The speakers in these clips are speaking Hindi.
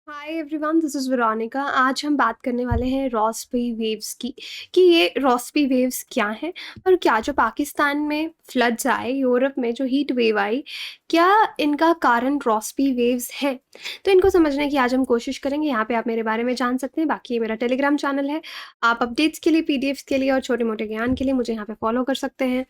Hi everyone, this is Veronica. आज हम बात करने वाले हैं रॉस्बी वेव्स की कि ये रॉस्बी वेव्स क्या हैं और क्या जो पाकिस्तान में फ्लड्स आए, यूरोप में जो हीट वेव आई, क्या इनका कारण रॉस्बी वेव्स हैं। तो इनको समझने की आज हम कोशिश करेंगे। यहाँ पे आप मेरे बारे में जान सकते हैं। बाकी ये मेरा टेलीग्राम चैनल है, आप अपडेट्स के लिए, पीडीएफ्स के लिए और छोटे मोटे ज्ञान के लिए मुझे यहाँ पे फॉलो कर सकते हैं।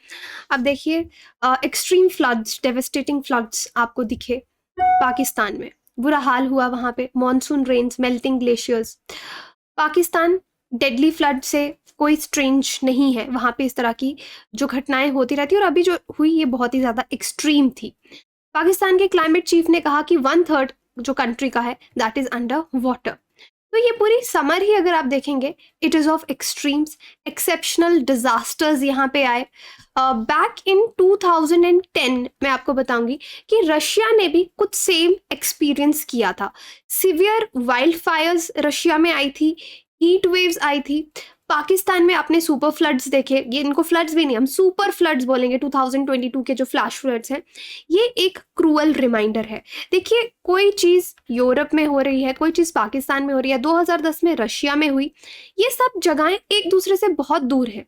अब देखिए, एक्सट्रीम फ्लड्स, डेवेस्टेटिंग फ्लड्स आपको दिखे पाकिस्तान में, बुरा हाल हुआ वहाँ पे, monsoon rains, melting glaciers. Pakistan deadly flood से कोई स्ट्रेंज नहीं है, वहाँ पे इस तरह की जो घटनाएं होती रहती हैं और अभी जो हुई ये बहुत ही ज़्यादा एक्सट्रीम थी। पाकिस्तान के क्लाइमेट चीफ ने कहा कि 1/3 जो कंट्री का है दैट इज़ अंडर वाटर। तो ये पूरी समर ही अगर आप देखेंगे, it is of extremes, exceptional disasters यहाँ पे आए। बैक इन 2010 मैं आपको बताऊंगी कि रशिया ने भी कुछ सेम एक्सपीरियंस किया था। सिवियर वाइल्ड फायर्स रशिया में आई थी, हीट वेव्स आई थी। पाकिस्तान में आपने सुपर फ्लड्स देखे, ये इनको फ्लड्स भी नहीं, हम सुपर फ्लड्स बोलेंगे। 2022 के जो फ्लैश फ्लड्स हैं, ये एक क्रूअल रिमाइंडर है। देखिए, कोई चीज़ यूरोप में हो रही है, कोई चीज़ पाकिस्तान में हो रही है, 2010 में रशिया में हुई, ये सब जगहें एक दूसरे से बहुत दूर है,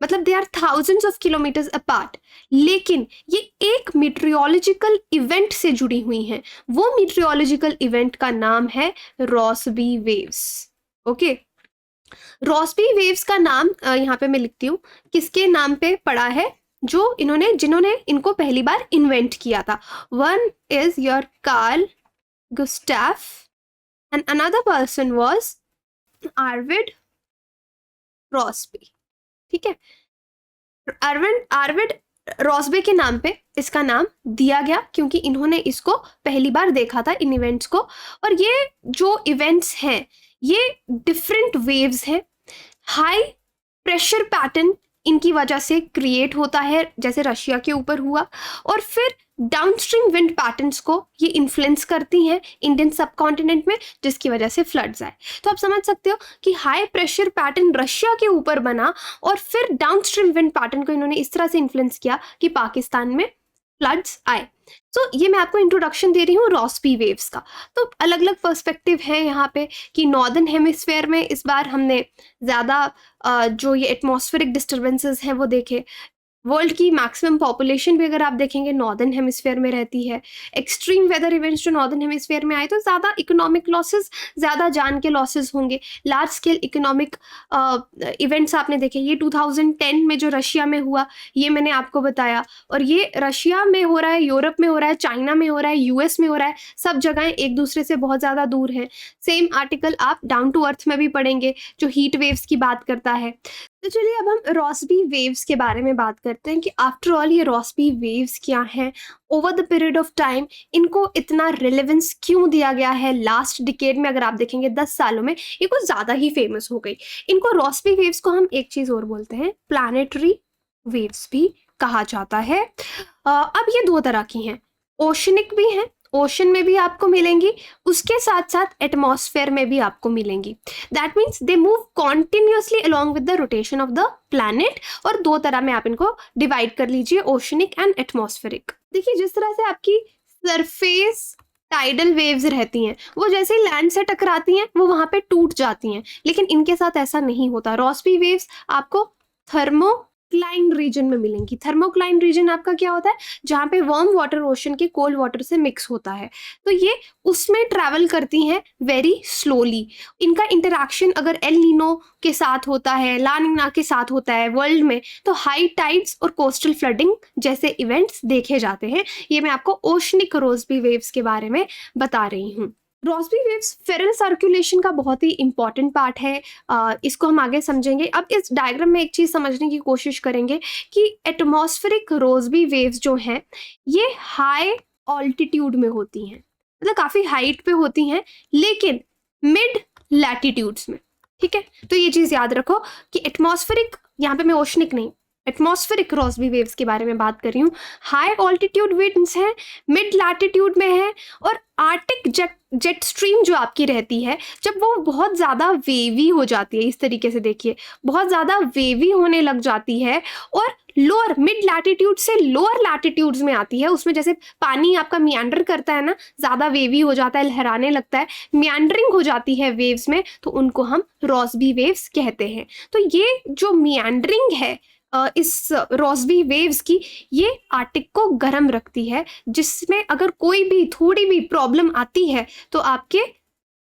मतलब they are thousands of kilometres apart, लेकिन ये एक मीटरियोलॉजिकल इवेंट से जुड़ी हुई हैं। वो मीटरियोलॉजिकल इवेंट का नाम है Rossby waves. Okay, Rossby waves का नाम यहाँ पे मैं लिखती हूँ, किसके नाम पे पड़ा है, जो जिन्होंने इनको पहली बार इन्वेंट किया था। One is your Carl Gustaf and another person was Arvid Rossby. ठीक है, आर्विड रॉस्बे के नाम पे इसका नाम दिया गया क्योंकि इन्होंने इसको पहली बार देखा था, इन इवेंट्स को। और ये जो इवेंट्स हैं, ये डिफरेंट वेव्स हैं। हाई प्रेशर पैटर्न इनकी वजह से क्रिएट होता है, जैसे रशिया के ऊपर हुआ, और फिर डाउनस्ट्रीम विंड पैटर्न्स को ये इन्फ्लुएंस करती हैं इंडियन सबकॉन्टिनेंट में, जिसकी वजह से फ्लड्स आए। तो आप समझ सकते हो कि हाई प्रेशर पैटर्न रशिया के ऊपर बना और फिर डाउनस्ट्रीम विंड पैटर्न को इन्होंने इस तरह से इन्फ्लुएंस किया कि पाकिस्तान में फ्लड्स आए। तो ये मैं आपको इंट्रोडक्शन दे रही हूँ रॉस्बी वेव्स का। तो अलग अलग पर्सपेक्टिव है यहाँ पे कि नॉर्दर्न हेमिस्फेयर में इस बार हमने ज़्यादा जो ये एटमॉस्फेरिक डिस्टर्बेंसेस हैं वो देखे। वर्ल्ड की मैक्सिमम पॉपुलेशन भी अगर आप देखेंगे नॉर्दर्न हेमिस्फेयर में रहती है। एक्सट्रीम वेदर इवेंट्स जो नॉर्दर्न हेमिस्फेयर में आए तो ज़्यादा इकोनॉमिक लॉसेस, ज़्यादा जान के लॉसेस होंगे। लार्ज स्केल इकोनॉमिक इवेंट्स आपने देखे, ये 2010 में जो रशिया में हुआ, ये मैंने आपको बताया। और ये रशिया में हो रहा है, यूरोप में हो रहा है, चाइना में हो रहा है, यूएस में हो रहा है, सब जगहें एक दूसरे से बहुत ज़्यादा दूर हैं। सेम आर्टिकल आप डाउन टू अर्थ में भी पढ़ेंगे जो हीट वेव्स की बात करता है। तो चलिए अब हम रॉस्बी वेव्स के बारे में बात करते हैं कि आफ्टर ऑल ये रॉस्बी वेव्स क्या हैं, over the period of time इनको इतना रिलेवेंस क्यों दिया गया है। लास्ट डिकेड में अगर आप देखेंगे 10 सालों में ये कुछ ज़्यादा ही फेमस हो गई। इनको रॉस्बी वेव्स को हम एक चीज़ और बोलते हैं, प्लानिटरी वेव्स भी कहा जाता है। अब ये दो तरह की हैं, ओशनिक भी हैं, ओशन में भी आपको मिलेंगी, उसके साथ साथ एटमॉस्फेयर में भी आपको मिलेंगी। That means they move continuously along with the rotation of the planet. और दो तरह में आप इनको डिवाइड कर लीजिए, ओशनिक एंड एटमॉस्फेरिक। देखिए, जिस तरह से आपकी सरफेस टाइडल वेव्स रहती हैं, वो जैसे ही लैंड से टकराती हैं वो वहां पे टूट जाती हैं, लेकिन इनके साथ ऐसा नहीं होता। रॉस्बी वेव्स आपको थर्मोक्लाइन रीजन में मिलेंगी। थर्मोक्लाइन रीजन आपका क्या होता है, जहाँ पे वार्म वाटर ओशन के कोल्ड वाटर से मिक्स होता है, तो ये उसमें ट्रैवल करती हैं वेरी स्लोली। इनका इंटरैक्शन अगर एल नीनो के साथ होता है, ला नीना के साथ होता है वर्ल्ड में, तो हाई टाइड्स और कोस्टल फ्लडिंग जैसे इवेंट्स देखे जाते हैं। ये मैं आपको ओशनिक रॉस्बी वेव्स के बारे में बता रही हूँ। रॉस्बी वेव्स फेरल सर्कुलेशन का बहुत ही इंपॉर्टेंट पार्ट है, इसको हम आगे समझेंगे। अब इस डायग्राम में एक चीज़ समझने की कोशिश करेंगे कि एटमॉस्फेरिक रॉस्बी वेव्स जो हैं ये हाई ऑल्टीट्यूड में होती हैं, मतलब काफ़ी हाइट पे होती हैं, लेकिन मिड लैटिट्यूड्स में। ठीक है, तो ये चीज़ याद रखो कि एटमॉस्फेरिक, यहाँ पे मैं ओशनिक नहीं, एटमॉस्फेरिक रॉसबी वेव्स के बारे में बात कर रही हूँ। हाई ऑल्टीट्यूड विंड्स हैं, मिड लैटिट्यूड में है, और आर्टिक जेट स्ट्रीम जो आपकी रहती है, जब वो बहुत ज़्यादा वेवी हो जाती है, इस तरीके से देखिए, बहुत ज़्यादा वेवी होने लग जाती है और लोअर मिड लैटिट्यूड से लोअर लैटिट्यूड्स में आती है, उसमें जैसे पानी आपका मियांडर करता है ना, ज़्यादा वेवी हो जाता है, लहराने लगता है, मियांडरिंग हो जाती है वेव्स में, तो उनको हम रॉसबी वेव्स कहते हैं। तो ये जो मियांडरिंग है इस रॉसबी वेव्स की, ये आर्टिक को गर्म रखती है, जिसमें अगर कोई भी थोड़ी भी प्रॉब्लम आती है तो आपके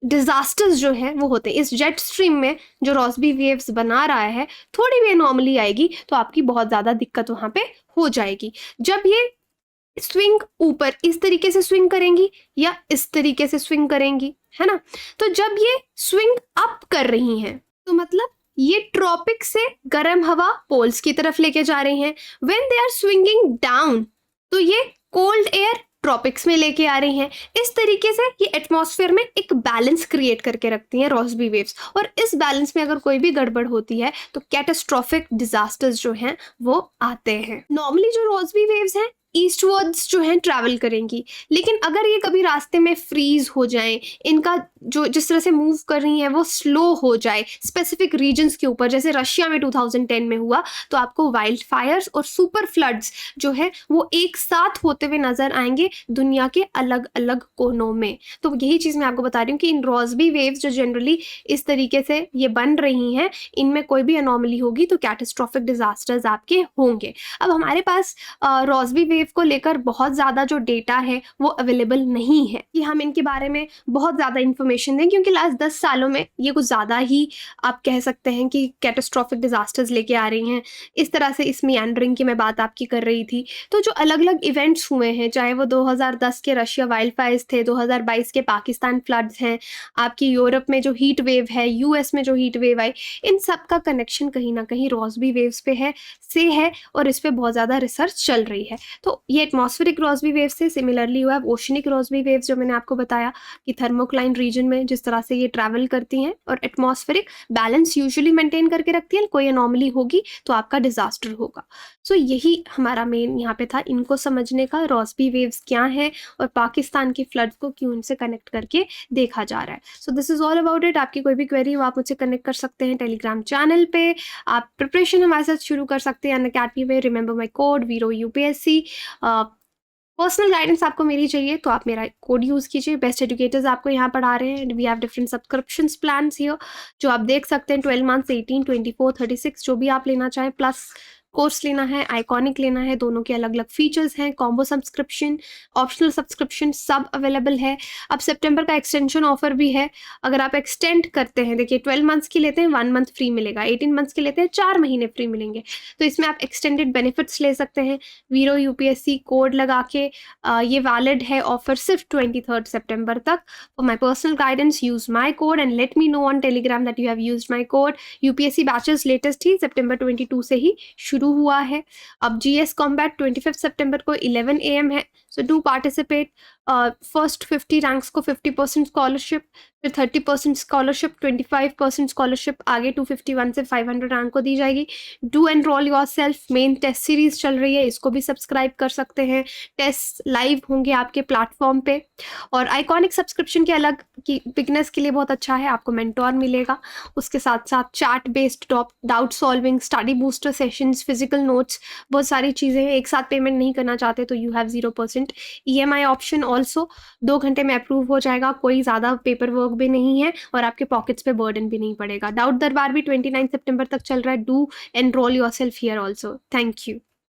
डिजास्टर्स जो हैं वो होते हैं। इस जेट स्ट्रीम में जो रॉसबी वेव्स बना रहा है, थोड़ी भी एनॉमली आएगी तो आपकी बहुत ज़्यादा दिक्कत वहाँ पे हो जाएगी। जब ये स्विंग ऊपर इस तरीके से स्विंग करेंगी या इस तरीके से स्विंग करेंगी, है ना, तो जब ये स्विंग अप कर रही हैं तो मतलब ये ट्रॉपिक से गर्म हवा पोल्स की तरफ लेके जा रही हैं। When they are swinging down तो ये कोल्ड एयर ट्रॉपिक्स में लेके आ रही हैं। इस तरीके से ये एटमॉस्फेयर में एक बैलेंस क्रिएट करके रखती हैं रॉसबी वेव्स, और इस बैलेंस में अगर कोई भी गड़बड़ होती है तो कैटास्ट्रोफिक डिजास्टर्स जो हैं वो आते हैं। नॉर्मली जो रॉसबी वेव्स हैं ईस्टवर्ड्स जो हैं ट्रैवल करेंगी, लेकिन अगर ये कभी रास्ते में फ्रीज हो जाएं, इनका जो जिस तरह से मूव कर रही हैं वो स्लो हो जाए स्पेसिफिक रीजन्स के ऊपर, जैसे रशिया में 2010 में हुआ, तो आपको वाइल्ड फायर्स और सुपर फ्लड्स जो है वो एक साथ होते हुए नजर आएंगे दुनिया के अलग अलग कोनों में। तो यही चीज़ मैं आपको बता रही हूँ कि इन रॉसबी वेव्स जो जनरली इस तरीके से ये बन रही हैं, इनमें कोई भी अनोमली होगी तो कैटास्ट्रोफिक डिजास्टर्स आपके होंगे। अब हमारे पास रॉसबी वेव को लेकर बहुत ज़्यादा जो डेटा है वो अवेलेबल नहीं है कि हम इनके बारे में बहुत ज़्यादा इन्फॉर्मेशन दें, क्योंकि लास्ट 10 सालों में ये कुछ ज़्यादा ही आप कह सकते हैं कि कैटास्ट्रोफिक डिजास्टर्स लेके आ रही हैं। इस तरह से इस मियांडरिंग की मैं बात आपकी कर रही थी। तो जो अलग अलग इवेंट्स हुए हैं, चाहे वो 2010 के रशिया वाइल्ड फायर्स थे, 2022 के पाकिस्तान फ्लड्स हैं, आपकी यूरोप में जो हीट वेव है, यूएस में जो हीट वेव आई, इन सब का कनेक्शन कहीं ना कहीं रॉसबी वेव्स पे है और इस पर बहुत ज़्यादा रिसर्च चल रही है। तो ये एटमॉस्फेरिक रॉसबी वेव्स से सिमिलरली हुआ है ओशनिक रॉसबी वेव्स, जो मैंने आपको बताया कि थर्मोक्लाइन रीजन में जिस तरह से ये ट्रैवल करती हैं, और एटमॉस्फेरिक बैलेंस यूजुअली मेंटेन करके रखती है, कोई अनोमली होगी तो आपका डिजास्टर होगा। सो यही हमारा मेन यहाँ पे था, इनको समझने का, रॉसबी वेव्स क्या हैं और पाकिस्तान के फ्लड्स को क्यों इनसे कनेक्ट करके देखा जा रहा है। So this is all about it. आपकी कोई भी क्वेरी हो आप मुझसे कनेक्ट कर सकते हैं टेलीग्राम चैनल पे। आप प्रिपरेशन हमारे साथ शुरू कर सकते हैं अनअकैडमी में। Remember my code Veero UPSC. Personal guidance आपको मेरी चाहिए तो आप मेरा कोड यूज़ कीजिए। बेस्ट एजुकेटर्स आपको यहाँ पढ़ा रहे हैं। We have different subscriptions plans here जो आप देख सकते हैं, 12 मंथ्स, 18, 24, 36, जो भी आप लेना चाहें, प्लस कोर्स लेना है, आइकॉनिक लेना है, दोनों के अलग अलग फीचर्स हैं। कॉम्बो सब्सक्रिप्शन, ऑप्शनल सब्सक्रिप्शन सब अवेलेबल है। अब सितंबर का एक्सटेंशन ऑफर भी है। अगर आप एक्सटेंड करते हैं, देखिए 12 मंथ्स की लेते हैं 1 मंथ फ्री मिलेगा, 18 मंथ्स की लेते हैं 4 महीने फ्री मिलेंगे। तो इसमें आप एक्सटेंडेड बेनिफिट्स ले सकते हैं वीरो यूपीएससी कोड लगा के। ये वैलिड है ऑफर सिर्फ 23 सितंबर तक। For my personal guidance use my code and let me know on Telegram that you have used my code. UPSC batches latest ही सितंबर 22 से ही शुरू हुआ है। अब जीएस कॉम्बैट 25 सितंबर को 11 AM है, so do participate. First 50 ranks को 50% स्कॉलरशिप, फिर 30% स्कॉलरशिप, 25% स्कॉलरशिप आगे 251 से 500 रैंक को दी जाएगी। Do enrol yourself. Main test series चल रही है, इसको भी सब्सक्राइब कर सकते हैं। टेस्ट लाइव होंगे आपके प्लेटफॉर्म पे। और आइकॉनिक सब्सक्रिप्शन के अलग की बिगनर्स के लिए बहुत अच्छा है, आपको मेंटोर मिलेगा, उसके साथ साथ chat based doubt solving, study booster sessions, physical notes, बहुत सारी चीज़ें हैं। एक साथ पेमेंट नहीं करना चाहते तो you have 0% EMI option also. 2 घंटे में अप्रूव हो जाएगा, कोई ज़्यादा पेपर वर्क भी नहीं है और आपके पॉकेट्स पे बर्डन भी नहीं पड़ेगा। डाउट दरबार भी 29 सितंबर तक चल रहा है। Do enrol yourself here also. Thank you.